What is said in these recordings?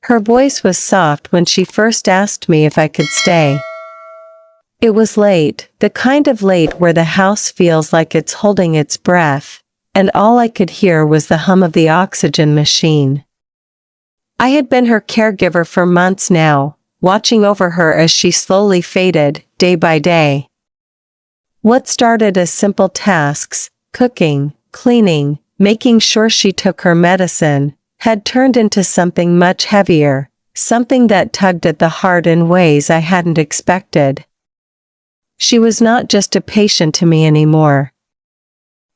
Her voice was soft when she first asked me if I could stay. It was late, the kind of late where the house feels like it's holding its breath, and all I could hear was the hum of the oxygen machine. I had been her caregiver for months now, watching over her as she slowly faded, day by day. What started as simple tasks, cooking, cleaning, making sure she took her medicine, had turned into something much heavier, something that tugged at the heart in ways I hadn't expected. She was not just a patient to me anymore.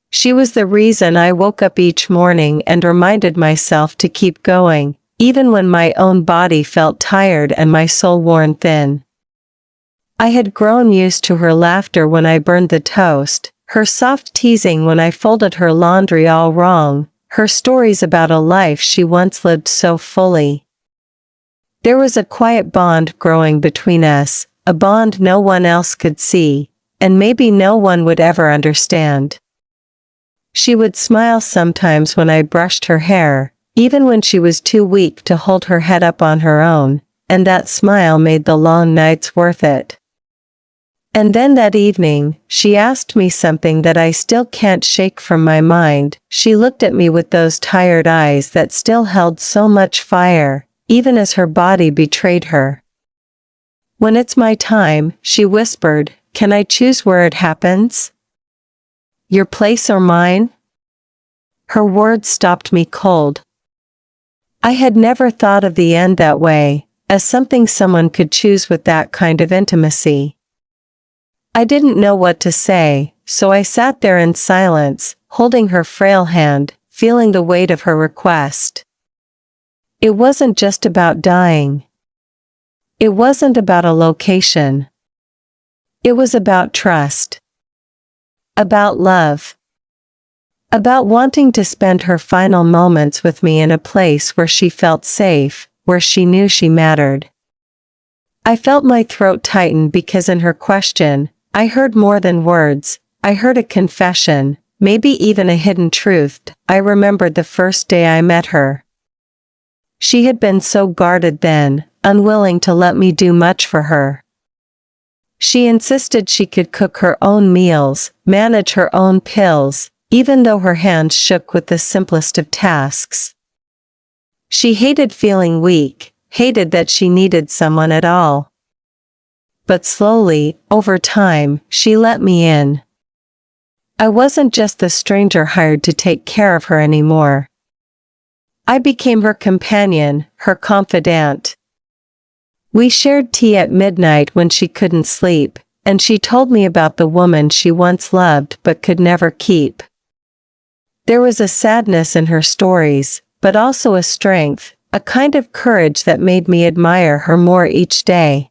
She was the reason I woke up each morning and reminded myself to keep going, even when my own body felt tired and my soul worn thin. I had grown used to her laughter when I burned the toast, her soft teasing when I folded her laundry all wrong, her stories about a life she once lived so fully. There was a quiet bond growing between us, a bond no one else could see, and maybe no one would ever understand. She would smile sometimes when I brushed her hair, even when she was too weak to hold her head up on her own, and that smile made the long nights worth it. And then that evening, she asked me something that I still can't shake from my mind. She looked at me with those tired eyes that still held so much fire, even as her body betrayed her. "When it's my time," she whispered, "can I choose where it happens? Your place or mine?" Her words stopped me cold. I had never thought of the end that way, as something someone could choose with that kind of intimacy. I didn't know what to say, so I sat there in silence, holding her frail hand, feeling the weight of her request. It wasn't just about dying. It wasn't about a location. It was about trust. About love. About wanting to spend her final moments with me in a place where she felt safe, where she knew she mattered. I felt my throat tighten because in her question, I heard more than words. I heard a confession, maybe even a hidden truth. I remembered the first day I met her. She had been so guarded then, unwilling to let me do much for her. She insisted she could cook her own meals, manage her own pills, even though her hands shook with the simplest of tasks. She hated feeling weak, hated that she needed someone at all. But slowly, over time, she let me in. I wasn't just the stranger hired to take care of her anymore. I became her companion, her confidant. We shared tea at midnight when she couldn't sleep, and she told me about the woman she once loved but could never keep. There was a sadness in her stories, but also a strength, a kind of courage that made me admire her more each day.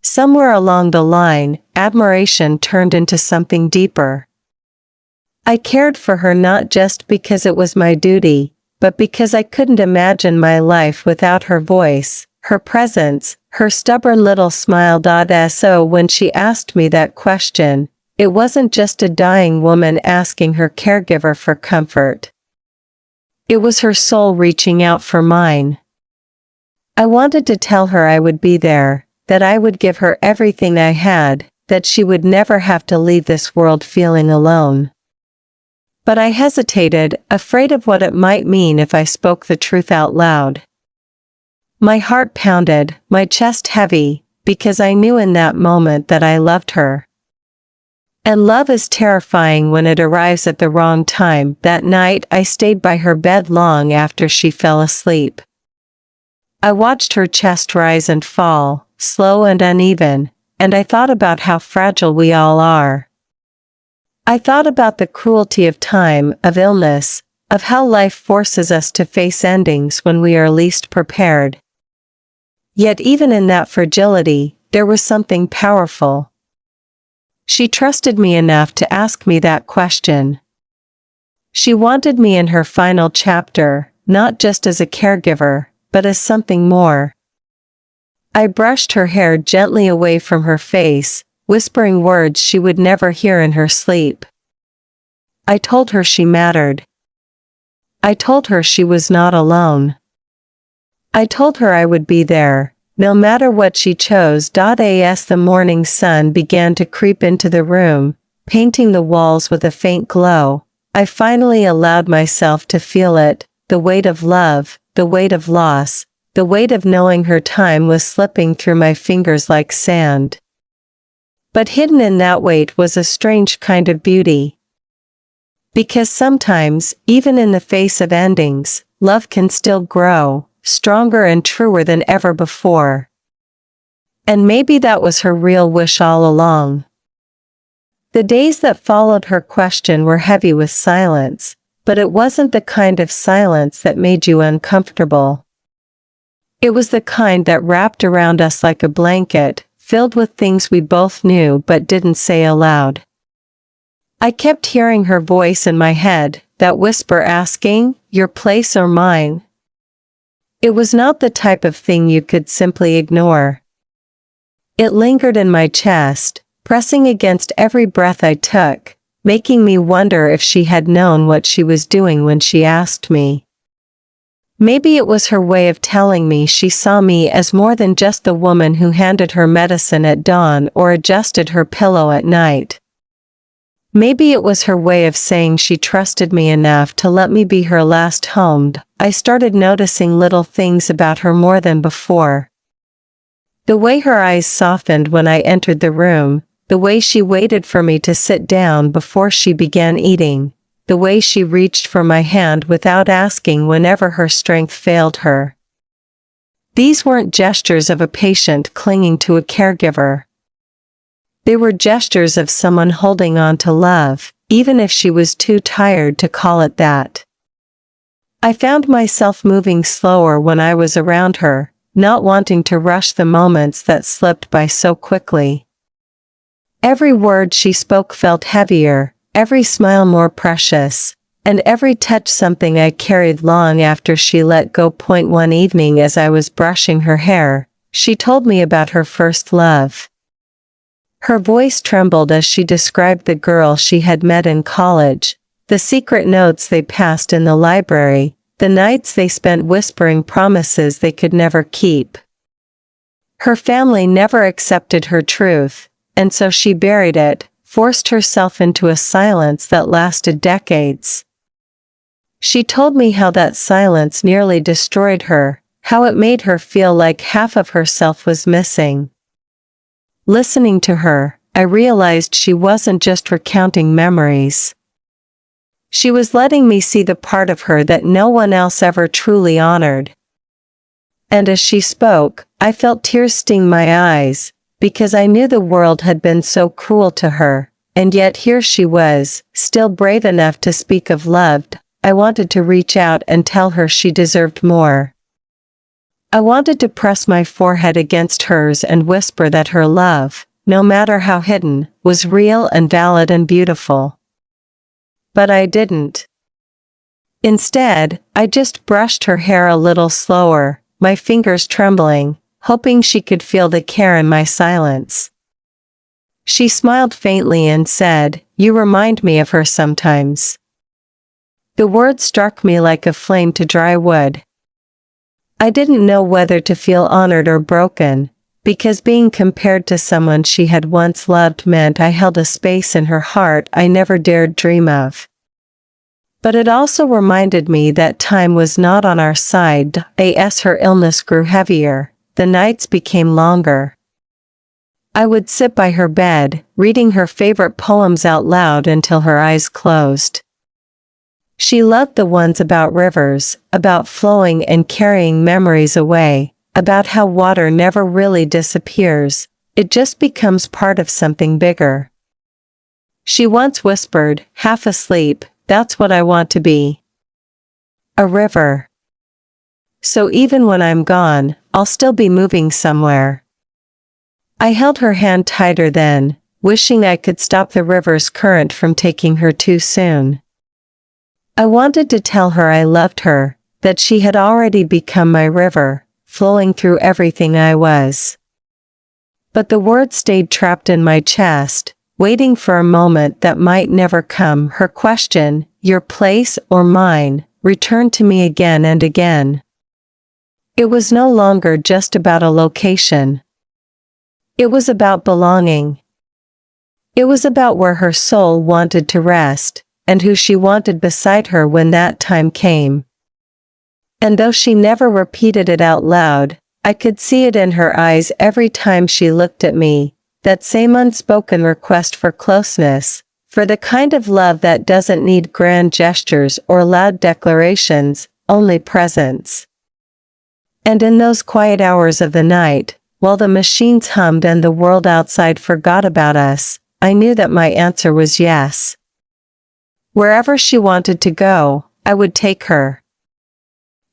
Somewhere along the line, admiration turned into something deeper. I cared for her not just because it was my duty, but because I couldn't imagine my life without her voice, her presence, her stubborn little smile. So when she asked me that question, it wasn't just a dying woman asking her caregiver for comfort. It was her soul reaching out for mine. I wanted to tell her I would be there, that I would give her everything I had, that she would never have to leave this world feeling alone. But I hesitated, afraid of what it might mean if I spoke the truth out loud. My heart pounded, my chest heavy, because I knew in that moment that I loved her. And love is terrifying when it arrives at the wrong time. That night I stayed by her bed long after she fell asleep. I watched her chest rise and fall, slow and uneven, and I thought about how fragile we all are. I thought about the cruelty of time, of illness, of how life forces us to face endings when we are least prepared. Yet even in that fragility, there was something powerful. She trusted me enough to ask me that question. She wanted me in her final chapter, not just as a caregiver, but as something more. I brushed her hair gently away from her face, whispering words she would never hear in her sleep. I told her she mattered. I told her she was not alone. I told her I would be there, no matter what she chose. As the morning sun began to creep into the room, painting the walls with a faint glow, I finally allowed myself to feel it, the weight of love, the weight of loss, the weight of knowing her time was slipping through my fingers like sand. But hidden in that weight was a strange kind of beauty. Because sometimes, even in the face of endings, love can still grow, stronger and truer than ever before. And maybe that was her real wish all along. The days that followed her question were heavy with silence, but it wasn't the kind of silence that made you uncomfortable. It was the kind that wrapped around us like a blanket, filled with things we both knew but didn't say aloud. I kept hearing her voice in my head, that whisper asking, "Your place or mine?" It was not the type of thing you could simply ignore. It lingered in my chest, pressing against every breath I took, making me wonder if she had known what she was doing when she asked me. Maybe it was her way of telling me she saw me as more than just the woman who handed her medicine at dawn or adjusted her pillow at night. Maybe it was her way of saying she trusted me enough to let me be her last home. I started noticing little things about her more than before. The way her eyes softened when I entered the room, the way she waited for me to sit down before she began eating, the way she reached for my hand without asking whenever her strength failed her. These weren't gestures of a patient clinging to a caregiver. They were gestures of someone holding on to love, even if she was too tired to call it that. I found myself moving slower when I was around her, not wanting to rush the moments that slipped by so quickly. Every word she spoke felt heavier, every smile more precious, and every touch something I carried long after she let go. One evening as I was brushing her hair, she told me about her first love. Her voice trembled as she described the girl she had met in college, the secret notes they passed in the library, the nights they spent whispering promises they could never keep. Her family never accepted her truth, and so she buried it, forced herself into a silence that lasted decades. She told me how that silence nearly destroyed her, how it made her feel like half of herself was missing. Listening to her, I realized she wasn't just recounting memories. She was letting me see the part of her that no one else ever truly honored. And as she spoke, I felt tears sting my eyes, because I knew the world had been so cruel to her, and yet here she was, still brave enough to speak of love. I wanted to reach out and tell her she deserved more. I wanted to press my forehead against hers and whisper that her love, no matter how hidden, was real and valid and beautiful. But I didn't. Instead, I just brushed her hair a little slower, my fingers trembling, hoping she could feel the care in my silence. She smiled faintly and said, "You remind me of her sometimes." The word struck me like a flame to dry wood. I didn't know whether to feel honored or broken, because being compared to someone she had once loved meant I held a space in her heart I never dared dream of. But it also reminded me that time was not on our side. As her illness grew heavier, the nights became longer. I would sit by her bed, reading her favorite poems out loud until her eyes closed. She loved the ones about rivers, about flowing and carrying memories away, about how water never really disappears, it just becomes part of something bigger. She once whispered, half asleep, "That's what I want to be. A river. So even when I'm gone, I'll still be moving somewhere." I held her hand tighter then, wishing I could stop the river's current from taking her too soon. I wanted to tell her I loved her, that she had already become my river, flowing through everything I was. But the words stayed trapped in my chest, waiting for a moment that might never come. Her question, "Your place or mine?" returned to me again and again. It was no longer just about a location. It was about belonging. It was about where her soul wanted to rest, and who she wanted beside her when that time came. And though she never repeated it out loud, I could see it in her eyes every time she looked at me, that same unspoken request for closeness, for the kind of love that doesn't need grand gestures or loud declarations, only presence. And in those quiet hours of the night, while the machines hummed and the world outside forgot about us, I knew that my answer was yes. Wherever she wanted to go, I would take her.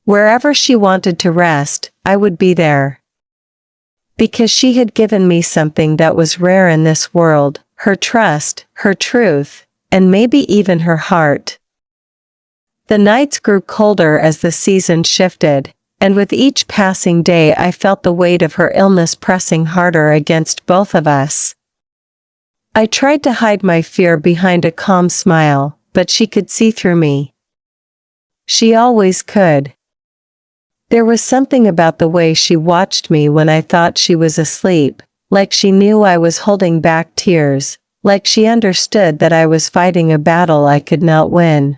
Wherever she wanted to rest, I would be there. Because she had given me something that was rare in this world, her trust, her truth, and maybe even her heart. The nights grew colder as the season shifted, and with each passing day I felt the weight of her illness pressing harder against both of us. I tried to hide my fear behind a calm smile, but she could see through me. She always could. There was something about the way she watched me when I thought she was asleep, like she knew I was holding back tears, like she understood that I was fighting a battle I could not win.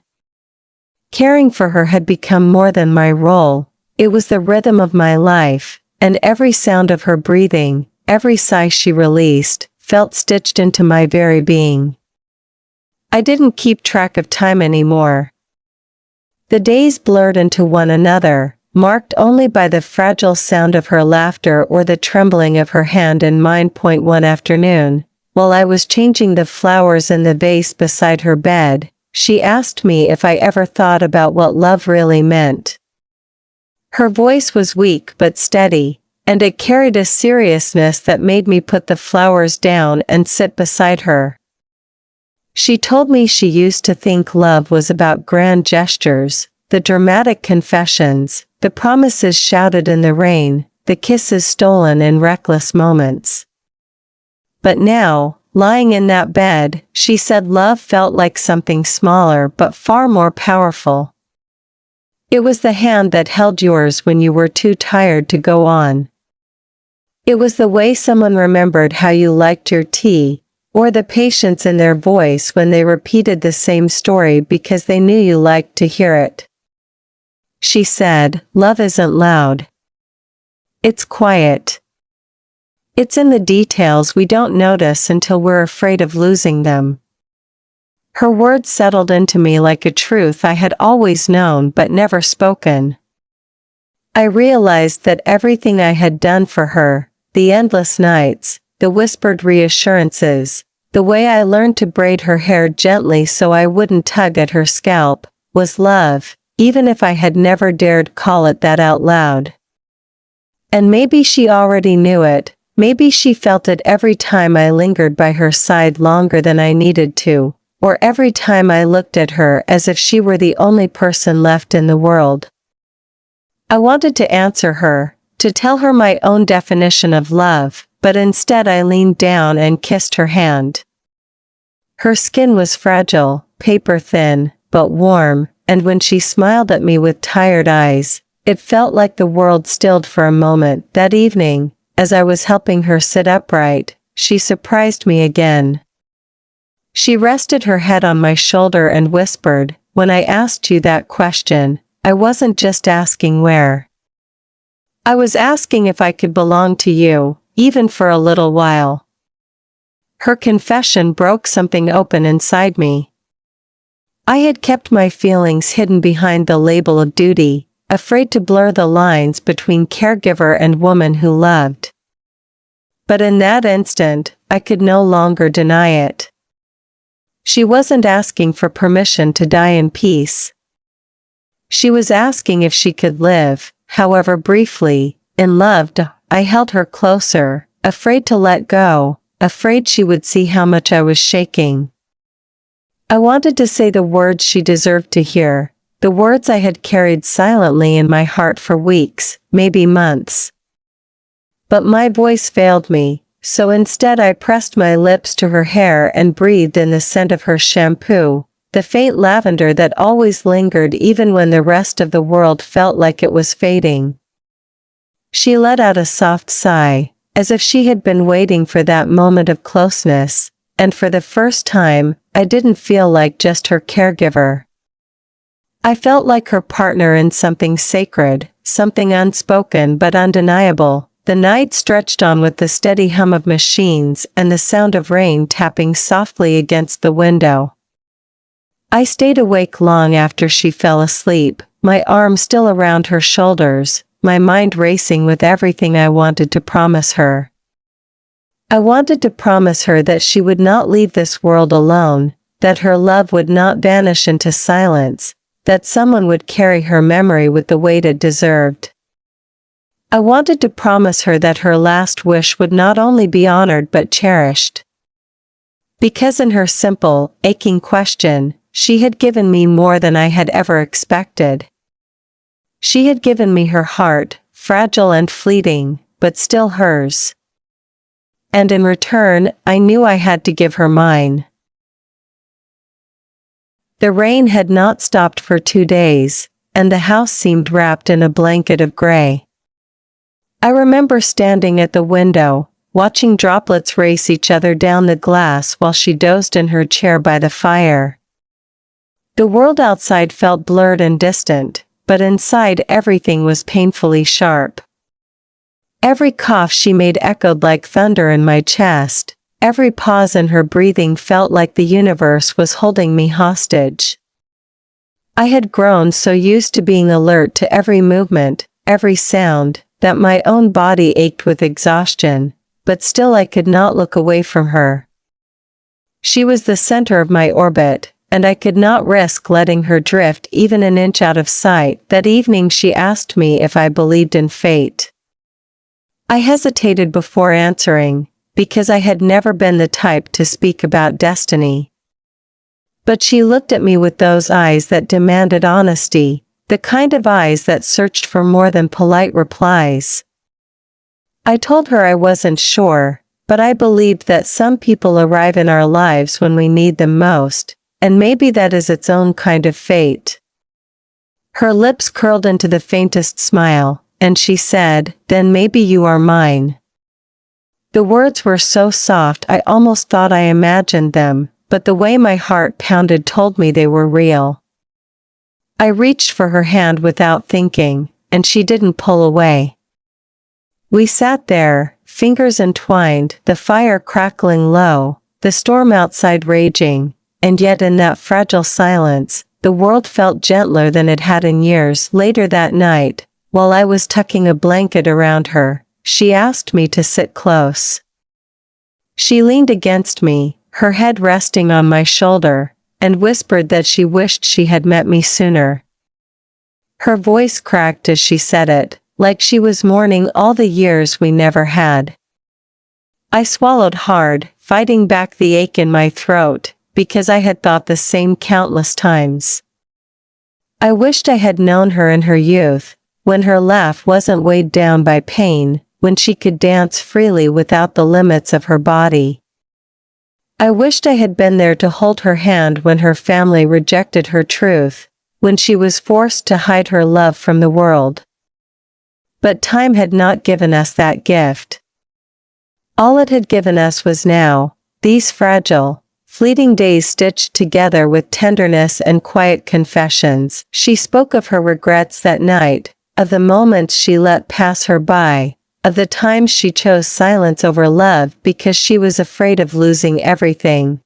Caring for her had become more than my role. It was the rhythm of my life, and every sound of her breathing, every sigh she released, felt stitched into my very being. I didn't keep track of time anymore. The days blurred into one another, marked only by the fragile sound of her laughter or the trembling of her hand in mine. One afternoon, while I was changing the flowers in the vase beside her bed, she asked me if I ever thought about what love really meant. Her voice was weak but steady, and it carried a seriousness that made me put the flowers down and sit beside her. She told me she used to think love was about grand gestures, the dramatic confessions, the promises shouted in the rain, the kisses stolen in reckless moments. But now, lying in that bed, she said love felt like something smaller but far more powerful. It was the hand that held yours when you were too tired to go on. It was the way someone remembered how you liked your tea, or the patience in their voice when they repeated the same story because they knew you liked to hear it. She said, "Love isn't loud. It's quiet. It's in the details we don't notice until we're afraid of losing them." Her words settled into me like a truth I had always known but never spoken. I realized that everything I had done for her, the endless nights, the whispered reassurances, the way I learned to braid her hair gently so I wouldn't tug at her scalp, was love, even if I had never dared call it that out loud. And maybe she already knew it, maybe she felt it every time I lingered by her side longer than I needed to, or every time I looked at her as if she were the only person left in the world. I wanted to answer her, to tell her my own definition of love, but instead I leaned down and kissed her hand. Her skin was fragile, paper thin, but warm, and when she smiled at me with tired eyes, it felt like the world stilled for a moment. That evening, as I was helping her sit upright, she surprised me again. She rested her head on my shoulder and whispered, "When I asked you that question, I wasn't just asking where. I was asking if I could belong to you, even for a little while." Her confession broke something open inside me. I had kept my feelings hidden behind the label of duty, afraid to blur the lines between caregiver and woman who loved. But in that instant, I could no longer deny it. She wasn't asking for permission to die in peace. She was asking if she could live, however briefly, in love. I held her closer, afraid to let go, afraid she would see how much I was shaking. I wanted to say the words she deserved to hear, the words I had carried silently in my heart for weeks, maybe months. But my voice failed me, so instead I pressed my lips to her hair and breathed in the scent of her shampoo, the faint lavender that always lingered even when the rest of the world felt like it was fading. She let out a soft sigh, as if she had been waiting for that moment of closeness, and for the first time, I didn't feel like just her caregiver. I felt like her partner in something sacred, something unspoken but undeniable. The night stretched on with the steady hum of machines and the sound of rain tapping softly against the window. I stayed awake long after she fell asleep, my arm still around her shoulders, my mind racing with everything I wanted to promise her. I wanted to promise her that she would not leave this world alone, that her love would not vanish into silence, that someone would carry her memory with the weight it deserved. I wanted to promise her that her last wish would not only be honored but cherished. Because in her simple, aching question, she had given me more than I had ever expected. She had given me her heart, fragile and fleeting, but still hers. And in return, I knew I had to give her mine. The rain had not stopped for 2 days, and the house seemed wrapped in a blanket of gray. I remember standing at the window, watching droplets race each other down the glass while she dozed in her chair by the fire. The world outside felt blurred and distant, but inside everything was painfully sharp. Every cough she made echoed like thunder in my chest, every pause in her breathing felt like the universe was holding me hostage. I had grown so used to being alert to every movement, every sound, that my own body ached with exhaustion, but still I could not look away from her. She was the center of my orbit, and I could not risk letting her drift even an inch out of sight. That evening she asked me if I believed in fate. I hesitated before answering, because I had never been the type to speak about destiny. But she looked at me with those eyes that demanded honesty, the kind of eyes that searched for more than polite replies. I told her I wasn't sure, but I believed that some people arrive in our lives when we need them most, and maybe that is its own kind of fate. Her lips curled into the faintest smile, and she said, "Then maybe you are mine." The words were so soft I almost thought I imagined them, but the way my heart pounded told me they were real. I reached for her hand without thinking, and she didn't pull away. We sat there, fingers entwined, the fire crackling low, the storm outside raging, and yet in that fragile silence, the world felt gentler than it had in years. Later that night, while I was tucking a blanket around her, she asked me to sit close. She leaned against me, her head resting on my shoulder, and whispered that she wished she had met me sooner. Her voice cracked as she said it, like she was mourning all the years we never had. I swallowed hard, fighting back the ache in my throat, because I had thought the same countless times. I wished I had known her in her youth, when her laugh wasn't weighed down by pain, when she could dance freely without the limits of her body. I wished I had been there to hold her hand when her family rejected her truth, when she was forced to hide her love from the world. But time had not given us that gift. All it had given us was now, these fragile, fleeting days stitched together with tenderness and quiet confessions. She spoke of her regrets that night, of the moments she let pass her by, of the times she chose silence over love because she was afraid of losing everything.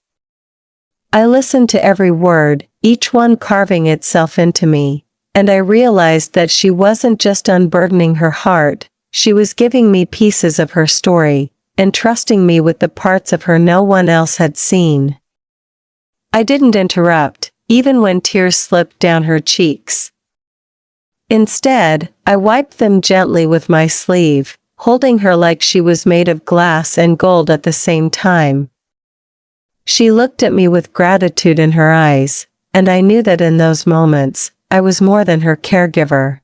I listened to every word, each one carving itself into me, and I realized that she wasn't just unburdening her heart, she was giving me pieces of her story, entrusting me with the parts of her no one else had seen. I didn't interrupt, even when tears slipped down her cheeks. Instead, I wiped them gently with my sleeve, holding her like she was made of glass and gold at the same time. She looked at me with gratitude in her eyes, and I knew that in those moments, I was more than her caregiver.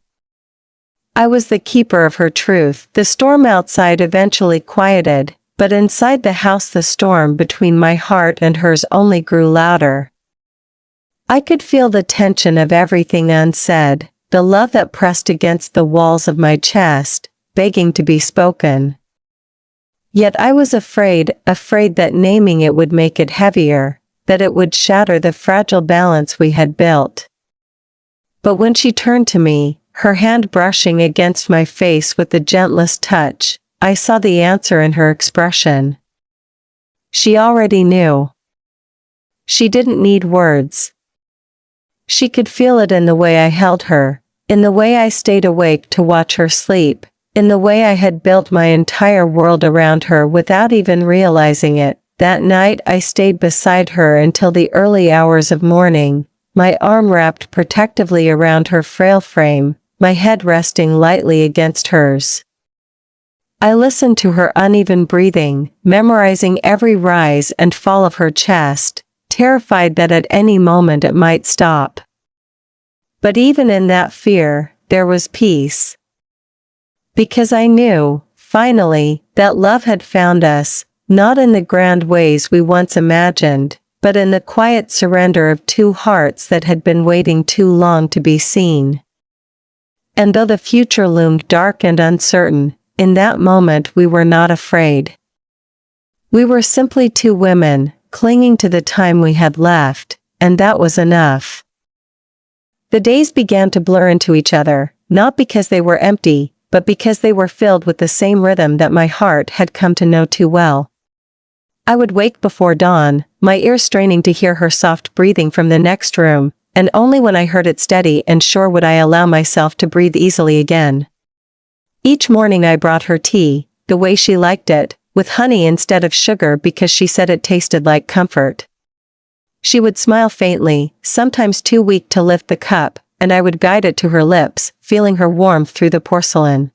I was the keeper of her truth. The storm outside eventually quieted, but inside the house the storm between my heart and hers only grew louder. I could feel the tension of everything unsaid, the love that pressed against the walls of my chest, begging to be spoken. Yet I was afraid that naming it would make it heavier, that it would shatter the fragile balance we had built. But when she turned to me, her hand brushing against my face with the gentlest touch, I saw the answer in her expression. She already knew. She didn't need words. She could feel it in the way I held her, in the way I stayed awake to watch her sleep, in the way I had built my entire world around her without even realizing it. That night I stayed beside her until the early hours of morning, my arm wrapped protectively around her frail frame, my head resting lightly against hers. I listened to her uneven breathing, memorizing every rise and fall of her chest, terrified that at any moment it might stop. But even in that fear, there was peace. Because I knew, finally, that love had found us, not in the grand ways we once imagined, but in the quiet surrender of two hearts that had been waiting too long to be seen. And though the future loomed dark and uncertain, in that moment we were not afraid. We were simply two women, clinging to the time we had left, and that was enough. The days began to blur into each other, not because they were empty, but because they were filled with the same rhythm that my heart had come to know too well. I would wake before dawn, my ears straining to hear her soft breathing from the next room, and only when I heard it steady and sure would I allow myself to breathe easily again. Each morning I brought her tea, the way she liked it, with honey instead of sugar because she said it tasted like comfort. She would smile faintly, sometimes too weak to lift the cup, and I would guide it to her lips, feeling her warmth through the porcelain.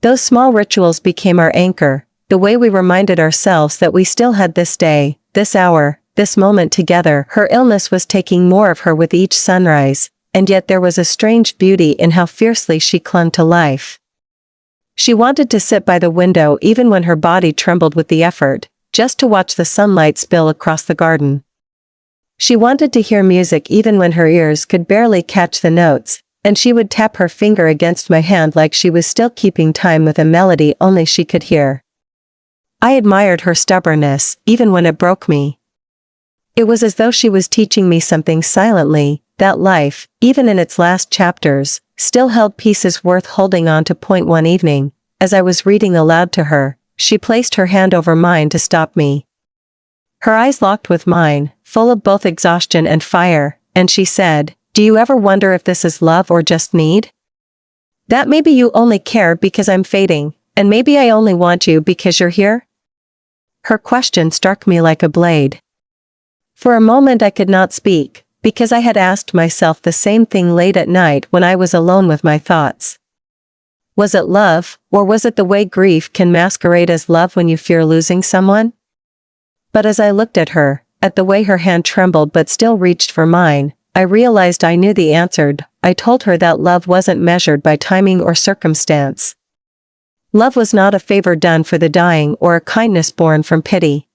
Those small rituals became our anchor, the way we reminded ourselves that we still had this day, this hour, this moment together. Her illness was taking more of her with each sunrise, and yet there was a strange beauty in how fiercely she clung to life. She wanted to sit by the window even when her body trembled with the effort, just to watch the sunlight spill across the garden. She wanted to hear music even when her ears could barely catch the notes, and she would tap her finger against my hand like she was still keeping time with a melody only she could hear. I admired her stubbornness, even when it broke me. It was as though she was teaching me something silently, that life, even in its last chapters, still held pieces worth holding on to. One evening, as I was reading aloud to her, she placed her hand over mine to stop me. Her eyes locked with mine, full of both exhaustion and fire, and she said, "Do you ever wonder if this is love or just need? That maybe you only care because I'm fading, and maybe I only want you because you're here?" Her question struck me like a blade. For a moment I could not speak, because I had asked myself the same thing late at night when I was alone with my thoughts. Was it love, or was it the way grief can masquerade as love when you fear losing someone? But as I looked at her, at the way her hand trembled but still reached for mine, I realized I knew the answer. I told her that love wasn't measured by timing or circumstance. Love was not a favor done for the dying or a kindness born from pity.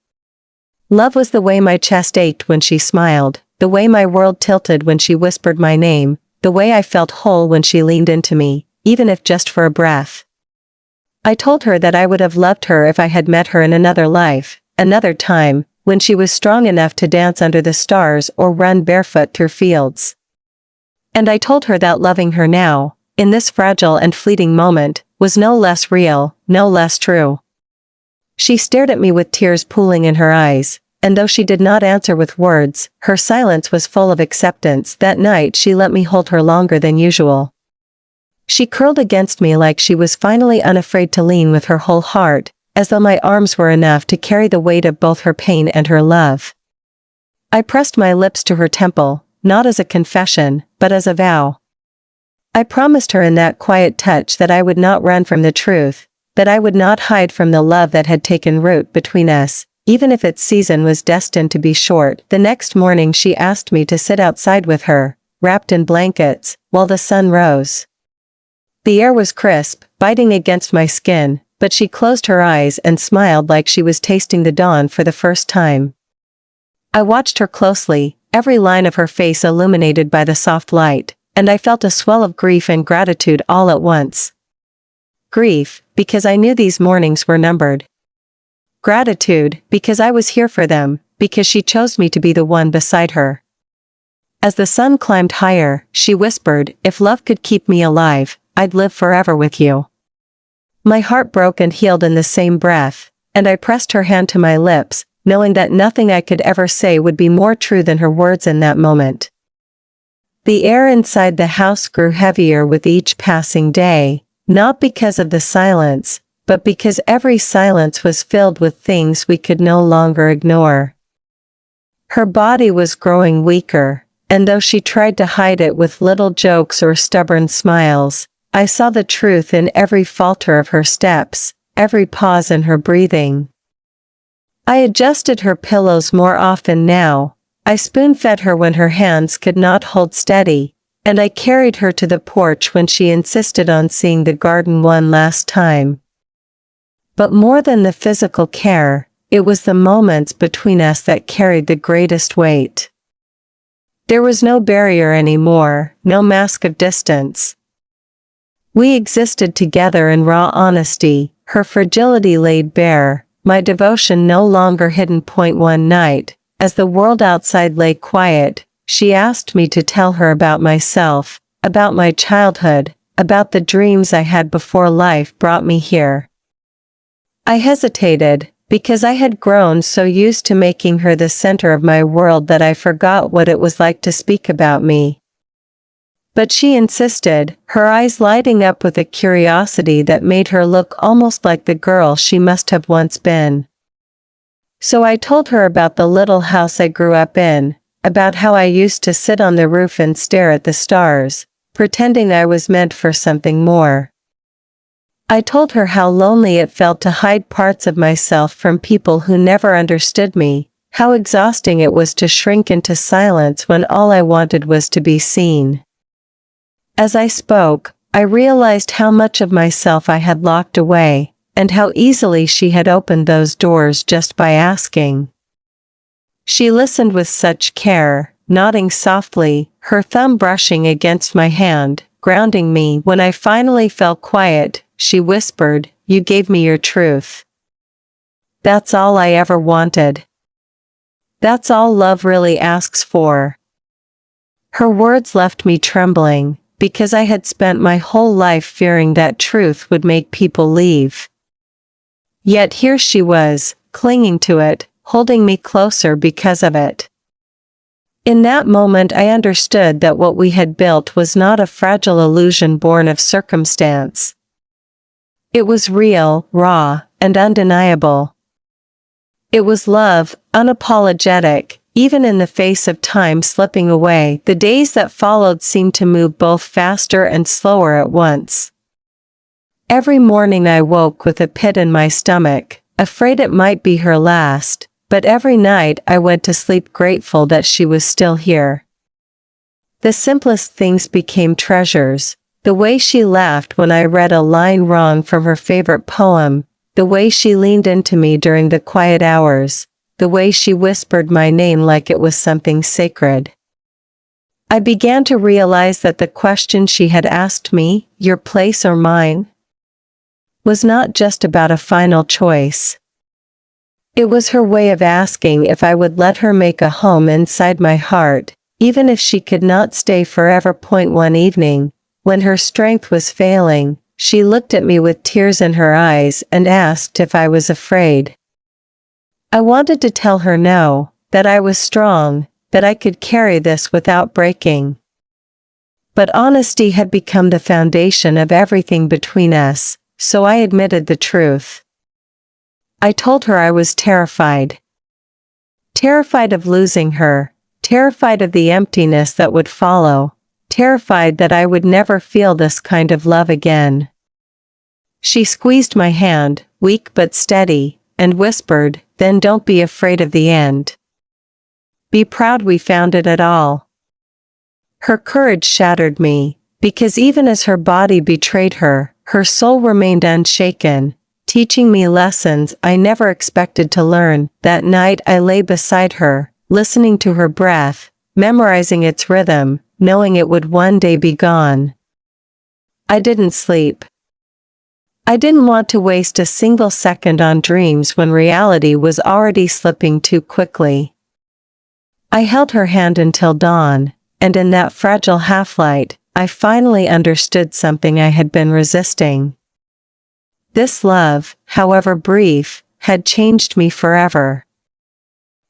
Love was the way my chest ached when she smiled, the way my world tilted when she whispered my name, the way I felt whole when she leaned into me, even if just for a breath. I told her that I would have loved her if I had met her in another life, another time, when she was strong enough to dance under the stars or run barefoot through fields. And I told her that loving her now, in this fragile and fleeting moment, was no less real, no less true. She stared at me with tears pooling in her eyes, and though she did not answer with words, her silence was full of acceptance. That night she let me hold her longer than usual. She curled against me like she was finally unafraid to lean with her whole heart, as though my arms were enough to carry the weight of both her pain and her love. I pressed my lips to her temple, not as a confession, but as a vow. I promised her in that quiet touch that I would not run from the truth, that I would not hide from the love that had taken root between us, even if its season was destined to be short. The next morning she asked me to sit outside with her, wrapped in blankets, while the sun rose. The air was crisp, biting against my skin, but she closed her eyes and smiled like she was tasting the dawn for the first time. I watched her closely, every line of her face illuminated by the soft light, and I felt a swell of grief and gratitude all at once. Grief, because I knew these mornings were numbered. Gratitude, because I was here for them, because she chose me to be the one beside her. As the sun climbed higher, she whispered, "If love could keep me alive, I'd live forever with you." My heart broke and healed in the same breath, and I pressed her hand to my lips, knowing that nothing I could ever say would be more true than her words in that moment. The air inside the house grew heavier with each passing day, not because of the silence, but because every silence was filled with things we could no longer ignore. Her body was growing weaker, and though she tried to hide it with little jokes or stubborn smiles, I saw the truth in every falter of her steps, every pause in her breathing. I adjusted her pillows more often now. I spoon-fed her when her hands could not hold steady, and I carried her to the porch when she insisted on seeing the garden one last time. But more than the physical care, it was the moments between us that carried the greatest weight. There was no barrier anymore, no mask of distance. We existed together in raw honesty, her fragility laid bare, my devotion no longer hidden. One night, as the world outside lay quiet, she asked me to tell her about myself, about my childhood, about the dreams I had before life brought me here. I hesitated, because I had grown so used to making her the center of my world that I forgot what it was like to speak about me. But she insisted, her eyes lighting up with a curiosity that made her look almost like the girl she must have once been. So I told her about the little house I grew up in, about how I used to sit on the roof and stare at the stars, pretending I was meant for something more. I told her how lonely it felt to hide parts of myself from people who never understood me, how exhausting it was to shrink into silence when all I wanted was to be seen. As I spoke, I realized how much of myself I had locked away, and how easily she had opened those doors just by asking. She listened with such care, nodding softly, her thumb brushing against my hand, grounding me. When I finally fell quiet, she whispered, "You gave me your truth. That's all I ever wanted. That's all love really asks for." Her words left me trembling, because I had spent my whole life fearing that truth would make people leave. Yet here she was, clinging to it, holding me closer because of it. In that moment I understood that what we had built was not a fragile illusion born of circumstance. It was real, raw, and undeniable. It was love, unapologetic, even in the face of time slipping away. The days that followed seemed to move both faster and slower at once. Every morning I woke with a pit in my stomach, afraid it might be her last, but every night I went to sleep grateful that she was still here. The simplest things became treasures, the way she laughed when I read a line wrong from her favorite poem, the way she leaned into me during the quiet hours, the way she whispered my name like it was something sacred. I began to realize that the question she had asked me, "Your place or mine?" was not just about a final choice. It was her way of asking if I would let her make a home inside my heart, even if she could not stay forever. One evening, when her strength was failing, she looked at me with tears in her eyes and asked if I was afraid. I wanted to tell her no, that I was strong, that I could carry this without breaking. But honesty had become the foundation of everything between us, so I admitted the truth. I told her I was terrified. Terrified of losing her, terrified of the emptiness that would follow, terrified that I would never feel this kind of love again. She squeezed my hand, weak but steady, and whispered, "Then don't be afraid of the end. Be proud we found it at all." Her courage shattered me, because even as her body betrayed her, her soul remained unshaken, teaching me lessons I never expected to learn. That night I lay beside her, listening to her breath, memorizing its rhythm, knowing it would one day be gone. I didn't sleep. I didn't want to waste a single second on dreams when reality was already slipping too quickly. I held her hand until dawn, and in that fragile half-light, I finally understood something I had been resisting. This love, however brief, had changed me forever.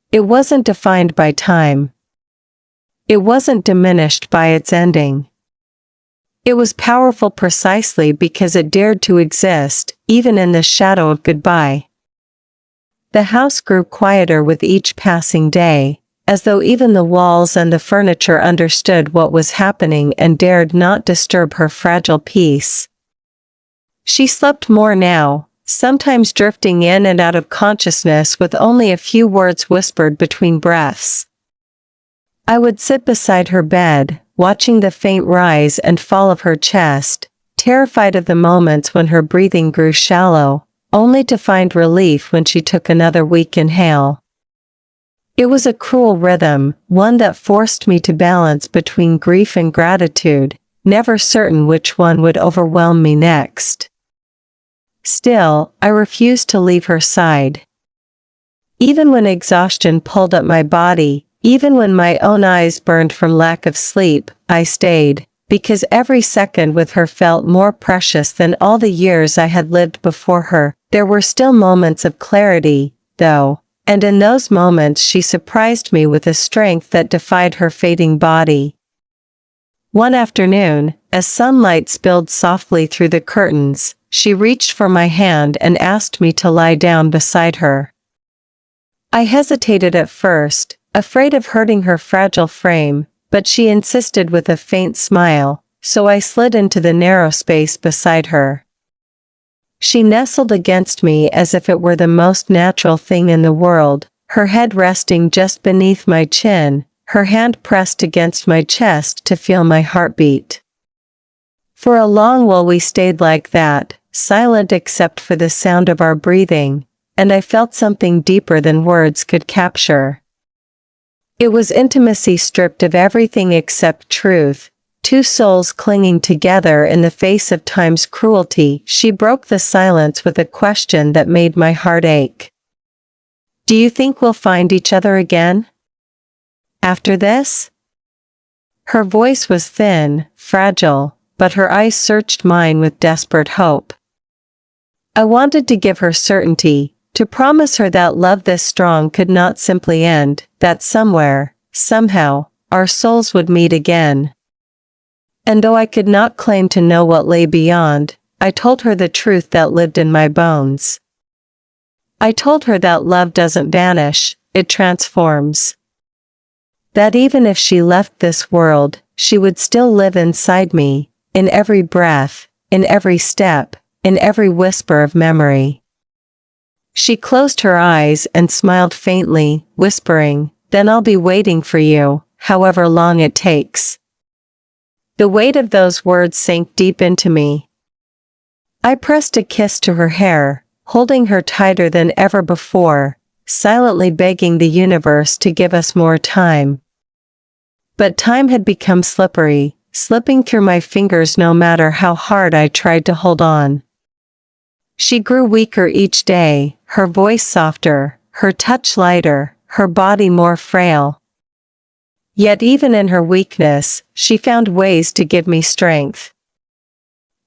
It wasn't defined by time. It wasn't diminished by its ending. It was powerful precisely because it dared to exist, even in the shadow of goodbye. The house grew quieter with each passing day, as though even the walls and the furniture understood what was happening and dared not disturb her fragile peace. She slept more now, sometimes drifting in and out of consciousness with only a few words whispered between breaths. I would sit beside her bed, watching the faint rise and fall of her chest, terrified of the moments when her breathing grew shallow, only to find relief when she took another weak inhale. It was a cruel rhythm, one that forced me to balance between grief and gratitude, never certain which one would overwhelm me next. Still, I refused to leave her side. Even when exhaustion pulled at my body, even when my own eyes burned from lack of sleep, I stayed, because every second with her felt more precious than all the years I had lived before her. There were still moments of clarity, though, and in those moments she surprised me with a strength that defied her fading body. One afternoon, as sunlight spilled softly through the curtains, she reached for my hand and asked me to lie down beside her. I hesitated at first, afraid of hurting her fragile frame, but she insisted with a faint smile, so I slid into the narrow space beside her. She nestled against me as if it were the most natural thing in the world, her head resting just beneath my chin, her hand pressed against my chest to feel my heartbeat. For a long while we stayed like that, silent except for the sound of our breathing, and I felt something deeper than words could capture. It was intimacy stripped of everything except truth, two souls clinging together in the face of time's cruelty. She broke the silence with a question that made my heart ache. Do you think we'll find each other again? After this? Her voice was thin, fragile, but her eyes searched mine with desperate hope. I wanted to give her certainty, to promise her that love this strong could not simply end, that somewhere, somehow, our souls would meet again. And though I could not claim to know what lay beyond, I told her the truth that lived in my bones. I told her that love doesn't vanish, it transforms. That even if she left this world, she would still live inside me, in every breath, in every step, in every whisper of memory. She closed her eyes and smiled faintly, whispering, "Then I'll be waiting for you, however long it takes." The weight of those words sank deep into me. I pressed a kiss to her hair, holding her tighter than ever before, silently begging the universe to give us more time. But time had become slippery, slipping through my fingers no matter how hard I tried to hold on. She grew weaker each day, her voice softer, her touch lighter, her body more frail. Yet even in her weakness, she found ways to give me strength.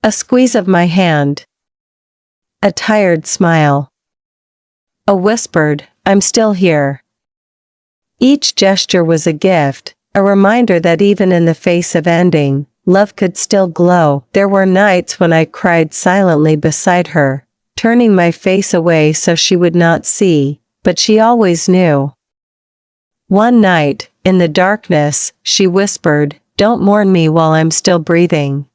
A squeeze of my hand. A tired smile. A whispered, "I'm still here." Each gesture was a gift, a reminder that even in the face of ending, love could still glow. There were nights when I cried silently beside her, turning my face away so she would not see, but she always knew. One night, in the darkness, she whispered, "Don't mourn me while I'm still breathing.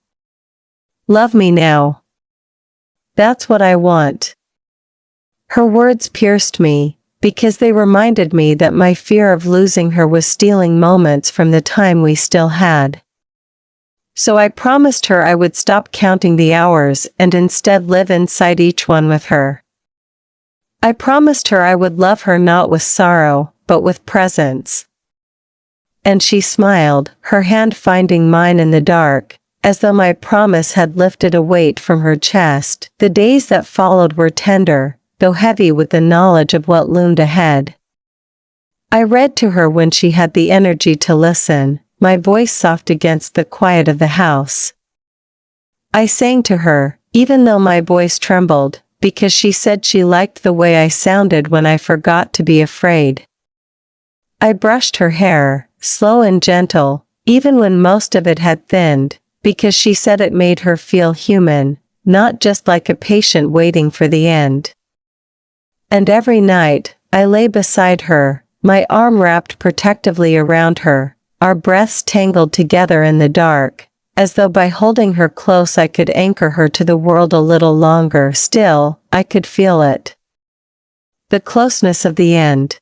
Love me now. That's what I want." Her words pierced me, because they reminded me that my fear of losing her was stealing moments from the time we still had. So I promised her I would stop counting the hours and instead live inside each one with her. I promised her I would love her not with sorrow, but with presence. And she smiled, her hand finding mine in the dark, as though my promise had lifted a weight from her chest. The days that followed were tender, though heavy with the knowledge of what loomed ahead. I read to her when she had the energy to listen, my voice soft against the quiet of the house. I sang to her, even though my voice trembled, because she said she liked the way I sounded when I forgot to be afraid. I brushed her hair, slow and gentle, even when most of it had thinned, because she said it made her feel human, not just like a patient waiting for the end. And every night, I lay beside her, my arm wrapped protectively around her, our breaths tangled together in the dark, as though by holding her close I could anchor her to the world a little longer. Still, I could feel it. The closeness of the end.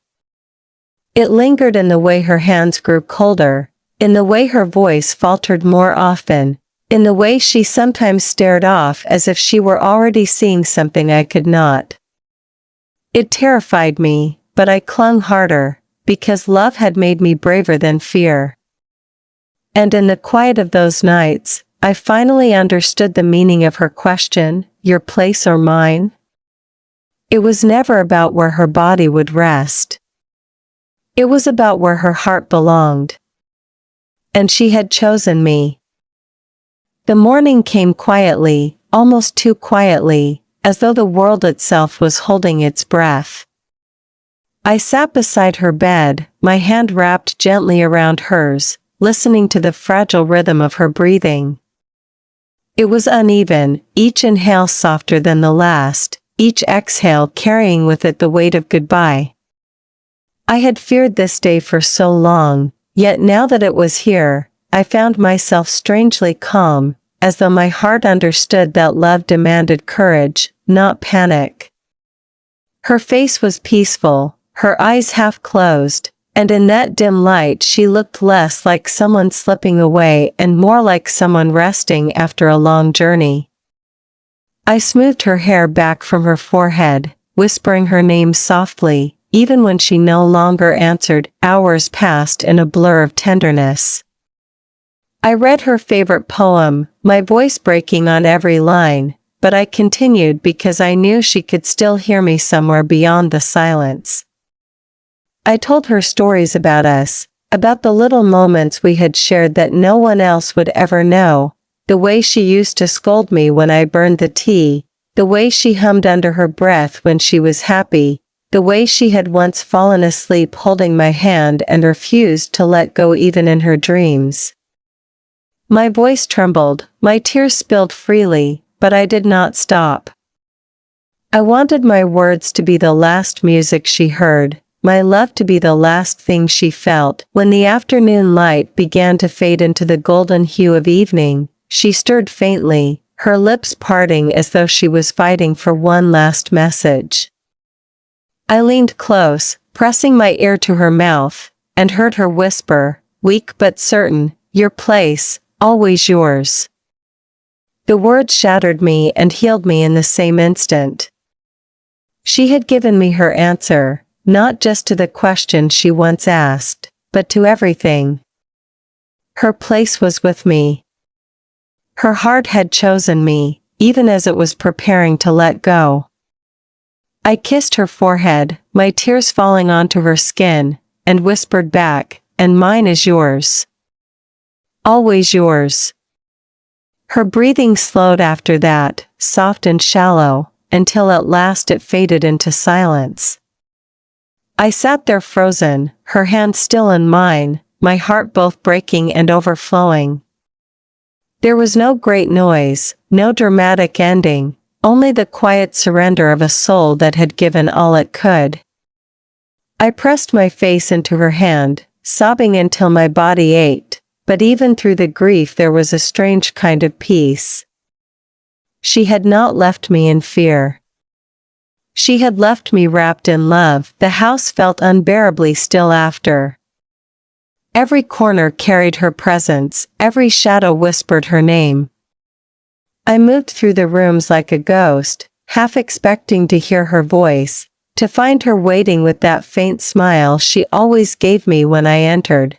It lingered in the way her hands grew colder, in the way her voice faltered more often, in the way she sometimes stared off as if she were already seeing something I could not. It terrified me, but I clung harder, because love had made me braver than fear. And in the quiet of those nights, I finally understood the meaning of her question, your place or mine? It was never about where her body would rest. It was about where her heart belonged. And she had chosen me. The morning came quietly, almost too quietly, as though the world itself was holding its breath. I sat beside her bed, my hand wrapped gently around hers, listening to the fragile rhythm of her breathing. It was uneven, each inhale softer than the last, each exhale carrying with it the weight of goodbye. I had feared this day for so long, yet now that it was here, I found myself strangely calm, as though my heart understood that love demanded courage, not panic. Her face was peaceful, her eyes half closed, and in that dim light she looked less like someone slipping away and more like someone resting after a long journey. I smoothed her hair back from her forehead, whispering her name softly, even when she no longer answered. Hours passed in a blur of tenderness. I read her favorite poem, my voice breaking on every line, but I continued because I knew she could still hear me somewhere beyond the silence. I told her stories about us, about the little moments we had shared that no one else would ever know, the way she used to scold me when I burned the tea, the way she hummed under her breath when she was happy, the way she had once fallen asleep holding my hand and refused to let go even in her dreams. My voice trembled, my tears spilled freely, but I did not stop. I wanted my words to be the last music she heard, my love to be the last thing she felt. When the afternoon light began to fade into the golden hue of evening, she stirred faintly, her lips parting as though she was fighting for one last message. I leaned close, pressing my ear to her mouth, and heard her whisper, weak but certain, your place, always yours. The words shattered me and healed me in the same instant. She had given me her answer, not just to the question she once asked, but to everything. Her place was with me. Her heart had chosen me, even as it was preparing to let go. I kissed her forehead, my tears falling onto her skin, and whispered back, and mine is yours. Always yours. Her breathing slowed after that, soft and shallow, until at last it faded into silence. I sat there frozen, her hand still in mine, my heart both breaking and overflowing. There was no great noise, no dramatic ending, only the quiet surrender of a soul that had given all it could. I pressed my face into her hand, sobbing until my body ached, but even through the grief there was a strange kind of peace. She had not left me in fear. She had left me wrapped in love. The house felt unbearably still after. Every corner carried her presence, every shadow whispered her name. I moved through the rooms like a ghost, half expecting to hear her voice, to find her waiting with that faint smile she always gave me when I entered.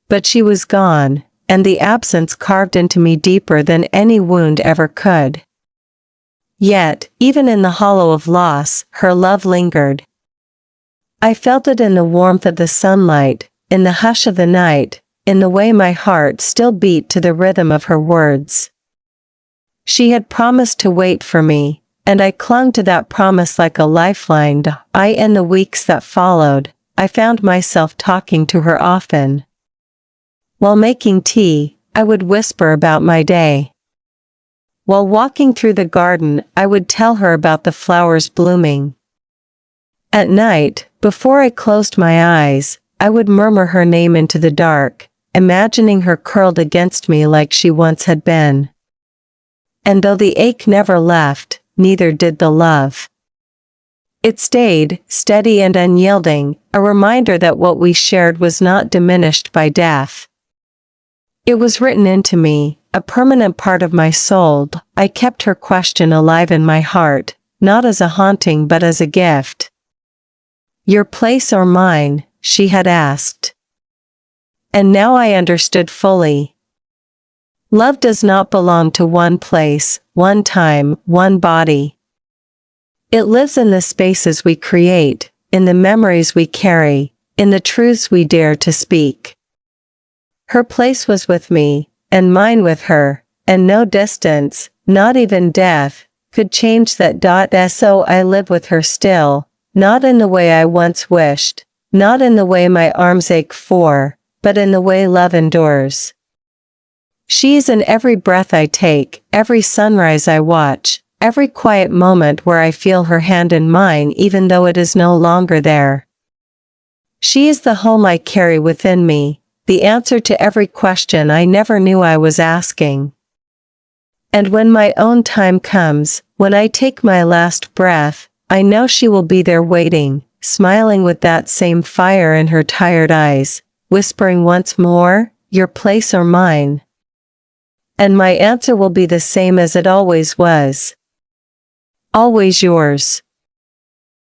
But she was gone, and the absence carved into me deeper than any wound ever could. Yet, even in the hollow of loss, her love lingered. I felt it in the warmth of the sunlight, in the hush of the night, in the way my heart still beat to the rhythm of her words. She had promised to wait for me, and I clung to that promise like a lifeline. In the weeks that followed, I found myself talking to her often. While making tea, I would whisper about my day. While walking through the garden, I would tell her about the flowers blooming. At night, before I closed my eyes, I would murmur her name into the dark, imagining her curled against me like she once had been. And though the ache never left, neither did the love. It stayed, steady and unyielding, a reminder that what we shared was not diminished by death. It was written into me, a permanent part of my soul. I kept her question alive in my heart, not as a haunting but as a gift. "Your place or mine?" she had asked. And now I understood fully. Love does not belong to one place, one time, one body. It lives in the spaces we create, in the memories we carry, in the truths we dare to speak. Her place was with me, and mine with her, and no distance, not even death, could change that. So I live with her still, not in the way I once wished, not in the way my arms ache for, but in the way love endures. She is in every breath I take, every sunrise I watch, every quiet moment where I feel her hand in mine even though it is no longer there. She is the home I carry within me, the answer to every question I never knew I was asking. And when my own time comes, when I take my last breath, I know she will be there waiting, smiling with that same fire in her tired eyes, whispering once more, "Your place or mine?" And my answer will be the same as it always was. Always yours.